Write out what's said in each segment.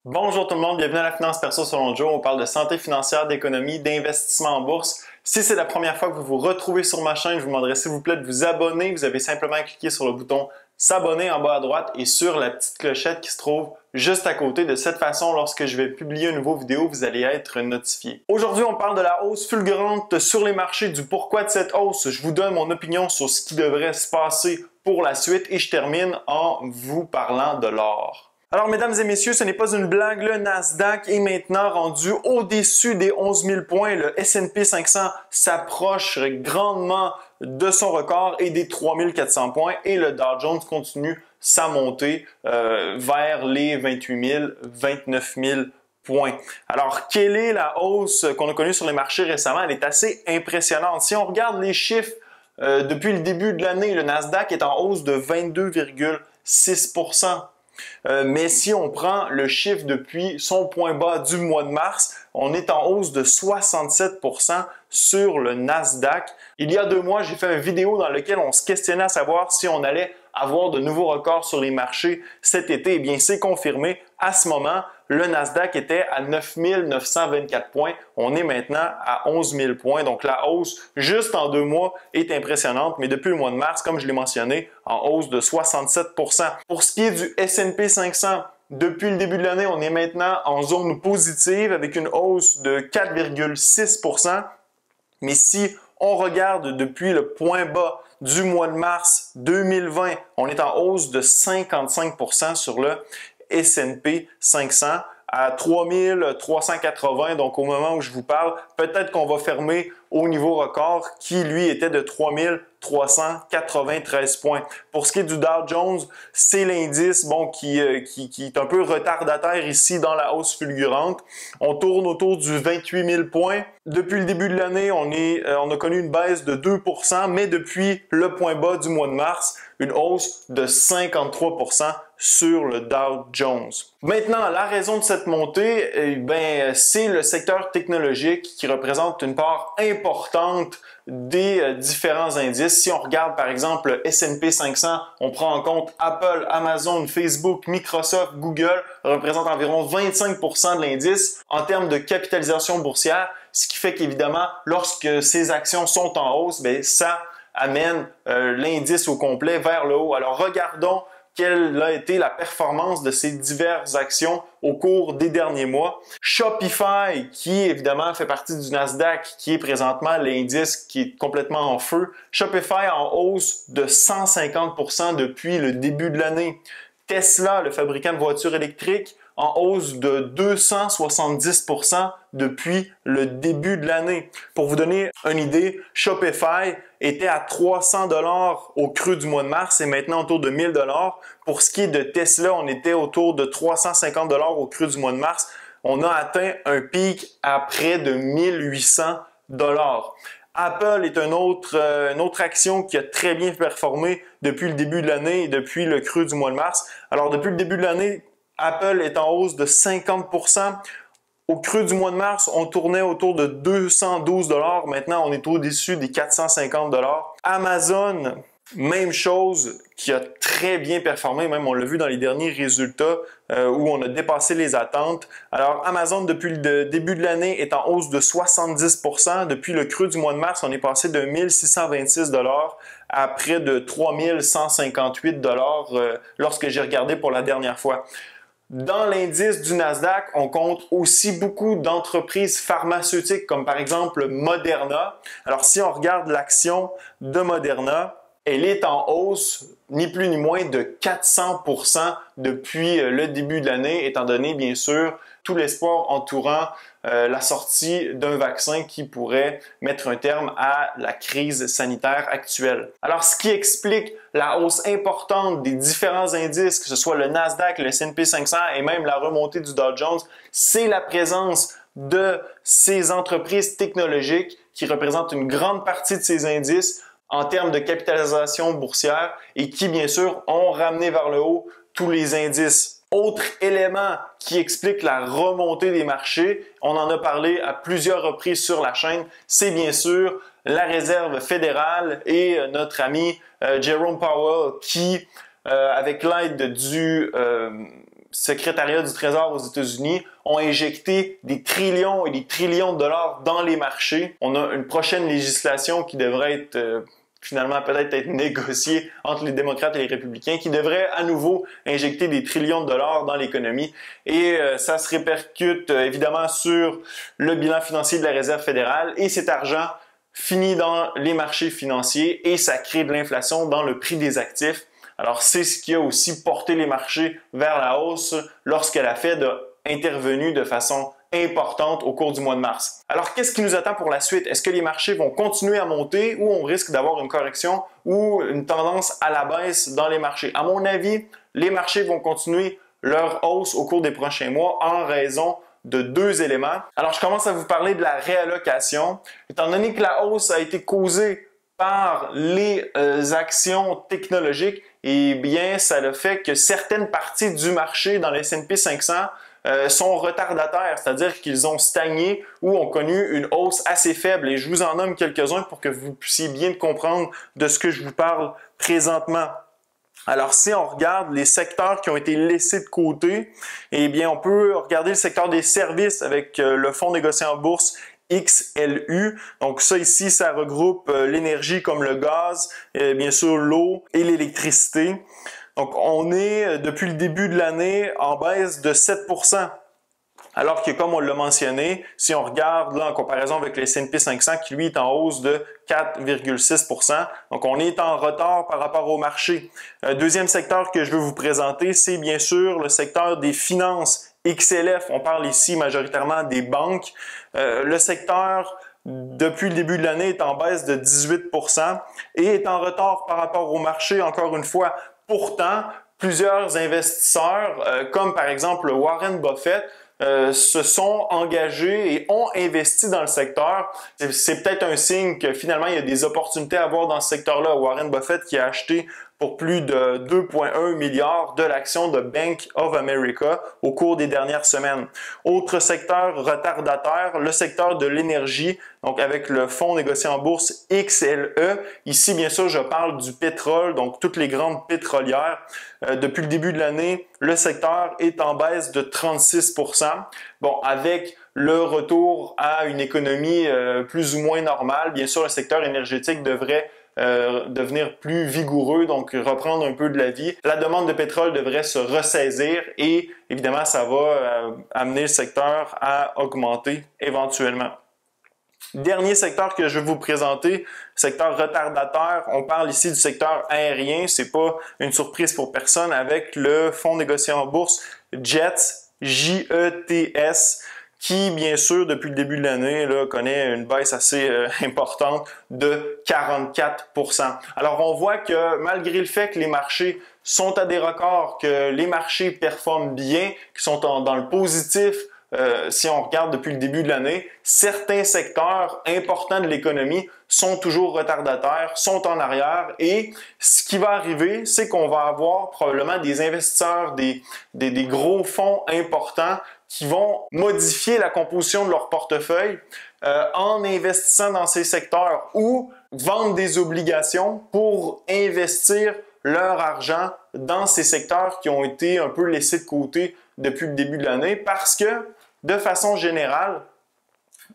Bonjour tout le monde, bienvenue à la Finance Perso selon Joe. On parle de santé financière, d'économie, d'investissement en bourse. Si c'est la première fois que vous vous retrouvez sur ma chaîne, je vous demanderai s'il vous plaît de vous abonner. Vous avez simplement à cliquer sur le bouton s'abonner en bas à droite et sur la petite clochette qui se trouve juste à côté. De cette façon, lorsque je vais publier une nouvelle vidéo, vous allez être notifié. Aujourd'hui, on parle de la hausse fulgurante sur les marchés, du pourquoi de cette hausse. Je vous donne mon opinion sur ce qui devrait se passer pour la suite et je termine en vous parlant de l'or. Alors, mesdames et messieurs, ce n'est pas une blague, le Nasdaq est maintenant rendu au-dessus des 11 000 points. Le S&P 500 s'approche grandement de son record et des 3 400 points et le Dow Jones continue sa montée vers les 28 000, 29 000 points. Alors, quelle est la hausse qu'on a connue sur les marchés récemment? Elle est assez impressionnante. Si on regarde les chiffres depuis le début de l'année, le Nasdaq est en hausse de 22,6 %. Mais si on prend le chiffre depuis son point bas du mois de mars, on est en hausse de 67 % sur le Nasdaq. Il y a 2 mois, j'ai fait une vidéo dans laquelle on se questionnait à savoir si on allait avoir de nouveaux records sur les marchés cet été. Eh bien, c'est confirmé. À ce moment, le Nasdaq était à 9 924 points. On est maintenant à 11 000 points. Donc, la hausse, juste en 2 mois, est impressionnante. Mais depuis le mois de mars, comme je l'ai mentionné, en hausse de 67 %. Pour ce qui est du S&P 500, depuis le début de l'année, on est maintenant en zone positive avec une hausse de 4,6 %. Mais si on regarde depuis le point bas du mois de mars 2020, on est en hausse de 55 % sur le S&P 500 à 3380. Donc, au moment où je vous parle, peut-être qu'on va fermer au niveau record qui, lui, était de 3393 points. Pour ce qui est du Dow Jones, c'est l'indice qui est un peu retardataire ici dans la hausse fulgurante. On tourne autour du 28 000 points. Depuis le début de l'année, on a connu une baisse de 2 %, mais depuis le point bas du mois de mars, une hausse de 53 % sur le Dow Jones. Maintenant, la raison de cette montée, c'est le secteur technologique qui représente une part importante des différents indices. Si on regarde par exemple le S&P 500, on prend en compte Apple, Amazon, Facebook, Microsoft, Google, représentent environ 25 % de l'indice en termes de capitalisation boursière, ce qui fait qu'évidemment, lorsque ces actions sont en hausse, ça amène l'indice au complet vers le haut. Alors regardons quelle a été la performance de ces diverses actions au cours des derniers mois. Shopify, qui évidemment fait partie du Nasdaq, qui est présentement l'indice qui est complètement en feu. Shopify en hausse de 150 % depuis le début de l'année. Tesla, le fabricant de voitures électriques, en hausse de 270 % depuis le début de l'année. Pour vous donner une idée, Shopify était à 300 $ au creux du mois de mars et maintenant autour de 1000 $. Pour ce qui est de Tesla, on était autour de 350 $ au creux du mois de mars. On a atteint un pic à près de 1800 $. Apple est une autre action qui a très bien performé depuis le début de l'année et depuis le creux du mois de mars. Alors, depuis le début de l'année, Apple est en hausse de 50 %. Au creux du mois de mars, on tournait autour de 212 $. Maintenant, on est au-dessus des 450 $. Amazon, même chose, qui a très bien performé, même on l'a vu dans les derniers résultats où on a dépassé les attentes. Alors Amazon, depuis le début de l'année, est en hausse de 70 %. Depuis le creux du mois de mars, on est passé de 1626 $ à près de 3158 $ lorsque j'ai regardé pour la dernière fois. Dans l'indice du Nasdaq, on compte aussi beaucoup d'entreprises pharmaceutiques comme par exemple Moderna. Alors si on regarde l'action de Moderna, elle est en hausse ni plus ni moins de 400 % depuis le début de l'année, étant donné bien sûr tout l'espoir entourant la sortie d'un vaccin qui pourrait mettre un terme à la crise sanitaire actuelle. Alors, ce qui explique la hausse importante des différents indices, que ce soit le Nasdaq, le S&P 500 et même la remontée du Dow Jones, c'est la présence de ces entreprises technologiques qui représentent une grande partie de ces indices en termes de capitalisation boursière et qui, bien sûr, ont ramené vers le haut tous les indices. Autre élément qui explique la remontée des marchés, on en a parlé à plusieurs reprises sur la chaîne, c'est bien sûr la Réserve fédérale et notre ami Jerome Powell qui, avec l'aide secrétariat du Trésor aux États-Unis ont injecté des trillions et des trillions de dollars dans les marchés. On a une prochaine législation qui devrait être finalement peut-être être négociée entre les démocrates et les républicains, qui devrait à nouveau injecter des trillions de dollars dans l'économie. Et ça se répercute évidemment sur le bilan financier de la Réserve fédérale, et cet argent finit dans les marchés financiers et ça crée de l'inflation dans le prix des actifs. Alors, c'est ce qui a aussi porté les marchés vers la hausse lorsque la Fed a intervenu de façon importante au cours du mois de mars. Alors, qu'est-ce qui nous attend pour la suite? Est-ce que les marchés vont continuer à monter ou on risque d'avoir une correction ou une tendance à la baisse dans les marchés? À mon avis, les marchés vont continuer leur hausse au cours des prochains mois en raison de deux éléments. Alors, je commence à vous parler de la réallocation. Étant donné que la hausse a été causée par les actions technologiques, eh bien, ça a fait que certaines parties du marché dans le S&P 500 sont retardataires, c'est-à-dire qu'ils ont stagné ou ont connu une hausse assez faible. Et je vous en nomme quelques-uns pour que vous puissiez bien comprendre de ce que je vous parle présentement. Alors, si on regarde les secteurs qui ont été laissés de côté, eh bien, on peut regarder le secteur des services avec le fonds négocié en bourse XLU. Donc ça ici, ça regroupe l'énergie comme le gaz, bien sûr l'eau et l'électricité. Donc on est depuis le début de l'année en baisse de 7%. Alors que comme on l'a mentionné, si on regarde là en comparaison avec le S&P 500 qui lui est en hausse de 4,6%, donc on est en retard par rapport au marché. Deuxième secteur que je veux vous présenter, c'est bien sûr le secteur des finances. XLF, on parle ici majoritairement des banques. Le secteur, depuis le début de l'année, est en baisse de 18% et est en retard par rapport au marché, encore une fois. Pourtant, plusieurs investisseurs, comme par exemple Warren Buffett, se sont engagés et ont investi dans le secteur. C'est peut-être un signe que finalement, il y a des opportunités à voir dans ce secteur-là. Warren Buffett qui a acheté pour plus de 2,1 milliards de l'action de Bank of America au cours des dernières semaines. Autre secteur retardataire, le secteur de l'énergie, donc avec le fonds négocié en bourse XLE. Ici, bien sûr, je parle du pétrole, donc toutes les grandes pétrolières. Depuis le début de l'année, le secteur est en baisse de 36%. Bon, avec le retour à une économie plus ou moins normale, bien sûr, le secteur énergétique devrait devenir plus vigoureux, donc reprendre un peu de la vie. La demande de pétrole devrait se ressaisir et évidemment, ça va amener le secteur à augmenter éventuellement. Dernier secteur que je vais vous présenter, secteur retardataire. On parle ici du secteur aérien. C'est pas une surprise pour personne avec le fonds négocié en bourse JETS, J-E-T-S, qui, bien sûr, depuis le début de l'année, connaît une baisse assez importante de 44%. Alors, on voit que malgré le fait que les marchés sont à des records, que les marchés performent bien, qui sont dans le positif, si on regarde depuis le début de l'année, certains secteurs importants de l'économie sont toujours retardataires, sont en arrière et ce qui va arriver, c'est qu'on va avoir probablement des investisseurs, des gros fonds importants qui vont modifier la composition de leur portefeuille en investissant dans ces secteurs ou vendre des obligations pour investir leur argent dans ces secteurs qui ont été un peu laissés de côté depuis le début de l'année parce que, de façon générale,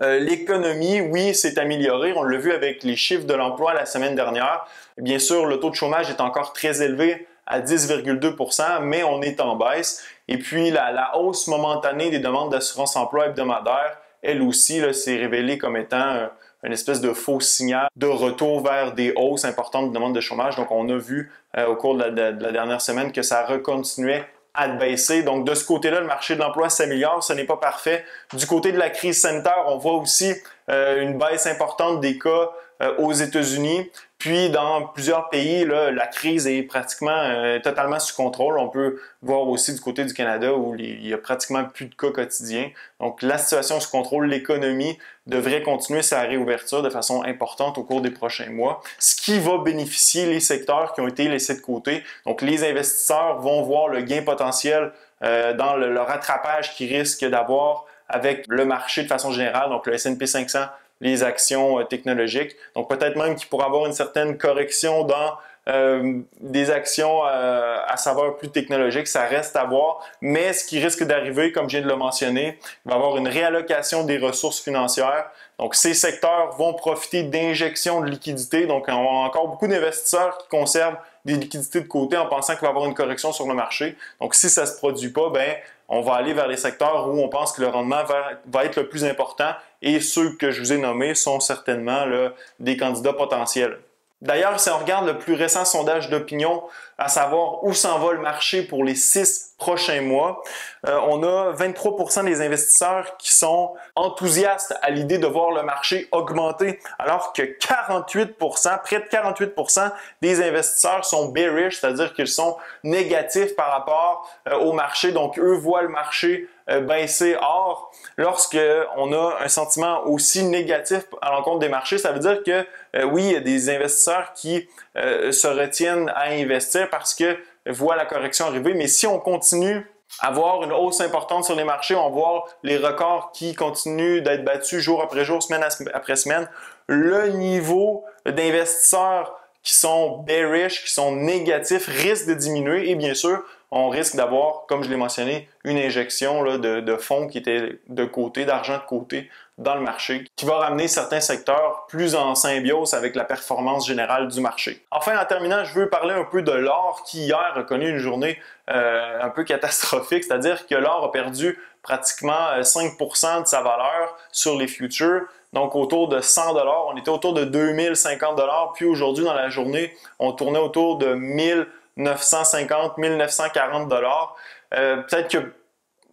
l'économie, oui, s'est améliorée. On l'a vu avec les chiffres de l'emploi la semaine dernière. Bien sûr, le taux de chômage est encore très élevé à 10,2%, mais on est en baisse. Et puis, la hausse momentanée des demandes d'assurance-emploi hebdomadaire, elle aussi, s'est révélée comme étant une espèce de faux signal de retour vers des hausses importantes de demandes de chômage. Donc, on a vu au cours de la dernière semaine que ça recontinuait à baisser. Donc, de ce côté-là, le marché de l'emploi s'améliore. Ce n'est pas parfait. Du côté de la crise sanitaire, on voit aussi une baisse importante des cas aux États-Unis. Puis, dans plusieurs pays, la crise est pratiquement totalement sous contrôle. On peut voir aussi du côté du Canada où il y a pratiquement plus de cas quotidiens. Donc, la situation sous contrôle, l'économie devrait continuer sa réouverture de façon importante au cours des prochains mois, ce qui va bénéficier les secteurs qui ont été laissés de côté. Donc, les investisseurs vont voir le gain potentiel dans le rattrapage qu'ils risquent d'avoir avec le marché de façon générale, donc le S&P 500, les actions technologiques. Donc, peut-être même qu'il pourra avoir une certaine correction dans des actions à saveur plus technologique, ça reste à voir. Mais ce qui risque d'arriver, comme je viens de le mentionner, il va y avoir une réallocation des ressources financières. Donc, ces secteurs vont profiter d'injections de liquidités. Donc, on a encore beaucoup d'investisseurs qui conservent des liquidités de côté en pensant qu'il va y avoir une correction sur le marché. Donc, si ça ne se produit pas, ben, on va aller vers les secteurs où on pense que le rendement va être le plus important et ceux que je vous ai nommés sont certainement là, des candidats potentiels. D'ailleurs, si on regarde le plus récent sondage d'opinion, à savoir où s'en va le marché pour les 6 prochains mois, on a 23% des investisseurs qui sont enthousiastes à l'idée de voir le marché augmenter, alors que 48%, près de 48% des investisseurs sont bearish, c'est-à-dire qu'ils sont négatifs par rapport au marché. Donc, eux voient le marché baisser. Or, lorsque on a un sentiment aussi négatif à l'encontre des marchés, ça veut dire que oui, il y a des investisseurs qui se retiennent à investir parce que voient la correction arriver. Mais si on continue à voir une hausse importante sur les marchés, on va voir les records qui continuent d'être battus jour après jour, semaine après semaine, le niveau d'investisseurs qui sont bearish, qui sont négatifs, risque de diminuer et bien sûr, on risque d'avoir, comme je l'ai mentionné, une injection là, de fonds qui étaient de côté, d'argent de côté dans le marché, qui va ramener certains secteurs plus en symbiose avec la performance générale du marché. Enfin, en terminant, je veux parler un peu de l'or qui hier a connu une journée un peu catastrophique, c'est-à-dire que l'or a perdu pratiquement 5% de sa valeur sur les futures. Donc, autour de 100 $, on était autour de 2050 $, puis aujourd'hui, dans la journée, on tournait autour de 1950, 1940 $. Peut-être que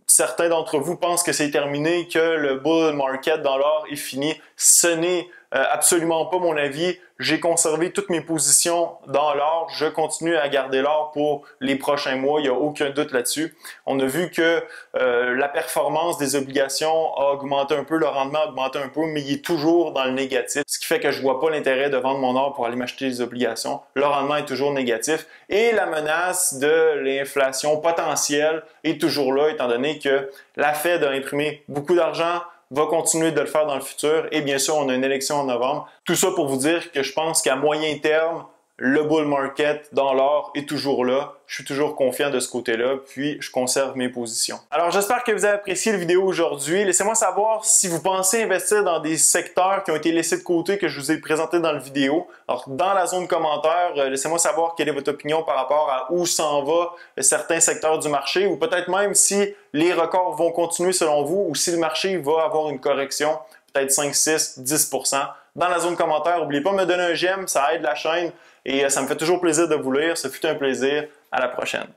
certains d'entre vous pensent que c'est terminé, que le bull market dans l'or est fini. Ce n'est absolument pas mon avis. J'ai conservé toutes mes positions dans l'or. Je continue à garder l'or pour les prochains mois. Il n'y a aucun doute là-dessus. On a vu que la performance des obligations a augmenté un peu, le rendement a augmenté un peu, mais il est toujours dans le négatif. Ce qui fait que je ne vois pas l'intérêt de vendre mon or pour aller m'acheter des obligations. Le rendement est toujours négatif. Et la menace de l'inflation potentielle est toujours là, étant donné que la Fed a imprimé beaucoup d'argent, va continuer de le faire dans le futur et bien sûr, on a une élection en novembre. Tout ça pour vous dire que je pense qu'à moyen terme, le bull market dans l'or est toujours là. Je suis toujours confiant de ce côté-là, puis je conserve mes positions. Alors, j'espère que vous avez apprécié la vidéo aujourd'hui. Laissez-moi savoir si vous pensez investir dans des secteurs qui ont été laissés de côté que je vous ai présentés dans la vidéo. Alors, dans la zone commentaire, laissez-moi savoir quelle est votre opinion par rapport à où s'en va certains secteurs du marché ou peut-être même si les records vont continuer selon vous ou si le marché va avoir une correction, peut-être 5, 6, 10%. Dans la zone commentaire, n'oubliez pas de me donner un j'aime, ça aide la chaîne et ça me fait toujours plaisir de vous lire. Ce fut un plaisir. À la prochaine.